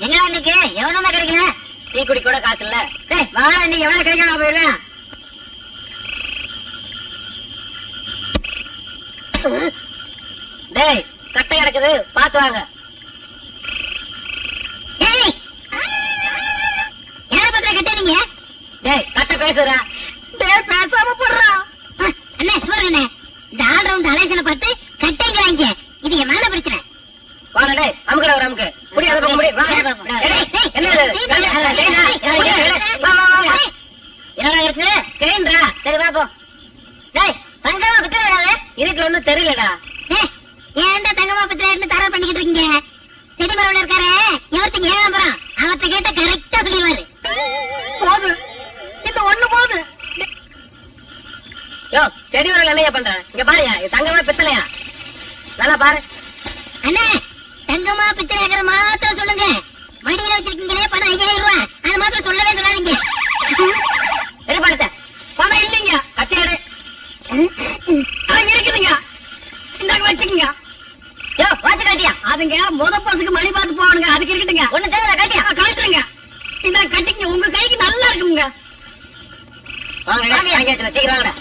எங்க இன்னைக்கு எவனமா கிடைக்கல? டீ குடி கூட காசு இல்ல. வா இன்னைக்கு எவ்வளவு கிடைக்கும் நான் போயிடுறேன். டேய் கட்டை கிடக்குது பாத்து வாங்க. யார பத்திர கட்டீங்க? டேய் கட்டை பேசுறா. டேய் பேசாம போடுறா. அண்ணே சுவர் அண்ணே, இந்த ஆல் ரவுண்ட் அலைசனை பார்த்து கட்டைங்க வாங்க. இது என் மேல பிரச்சனை. வாங்க டேய் அமுக்குடா ஒரு அமுக்கு. புடி அத பக்கம் புடி. வா. என்னடா என்னடா இருக்கு? செயின்டா. சரி வா போ. டேய் தங்கமா பித்தளையால இதுக்கு ஒண்ணும் தெரியலடா. ஏன்டா தங்கமா பித்தளைன்னு தர பண்ணிக்கிட்டு இருக்கீங்க? செடி மரவுல இருக்காரு எவர்த்திங்க ஏன் போறான்? அவர்த்த கேட்ட கரெக்டா சொல்லிடுவாரு. போது இந்த ஒண்ணு போது. யோ செடி மரவுல என்னையா பண்ற? இங்க பாருயா இது தங்கமா பித்தளையா? நல்லா பாரு. அண்ணே தங்கமா பித்தளைங்கிற மாத்திரம் சொல்லுங்க. மடியில வச்சிருக்கீங்களே பணம் 5000 ரூபாய், அது மாத்திரம் சொல்லவே சொல்லாதீங்க. என்ன பாருத்த பணம் இல்லைங்க. கத்தியாடு இருக்குதுங்க, இந்தாங்க வச்சுக்கோங்க. யோ வாட்சி காட்டியா? அதுங்க முத பசுக்கு மணி பார்த்து போவானுங்க, அதுக்கு இருக்குதுங்க. ஒண்ணு தேவை காட்டியா? காட்டுறேங்க. இந்த கட்டிங்க உங்க கைக்கு நல்லா இருக்குங்க. சீக்கிரம்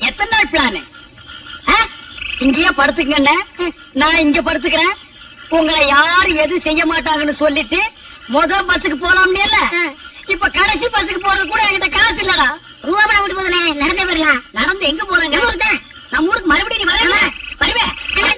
எத்தனை நாள் பிளான்? இங்கேயே படுத்துக்கங்க. நான் இங்க படுத்துக்கிறேன். உங்களை யாரு எது செய்ய மாட்டாங்கன்னு சொல்லிட்டு முத பஸ்ஸுக்கு போலாம்னு இல்ல, இப்ப கடைசி பஸ்ஸுக்கு போறது கூட என்கிட்ட காசு இல்லடா. ரூபா பணம் விட்டு போதுனே, நடந்தே போயிடலாம். நடந்து எங்க போலாங்க? நம்ம ஊருக்கு மறுபடியும் நீ வரல வருவேன்.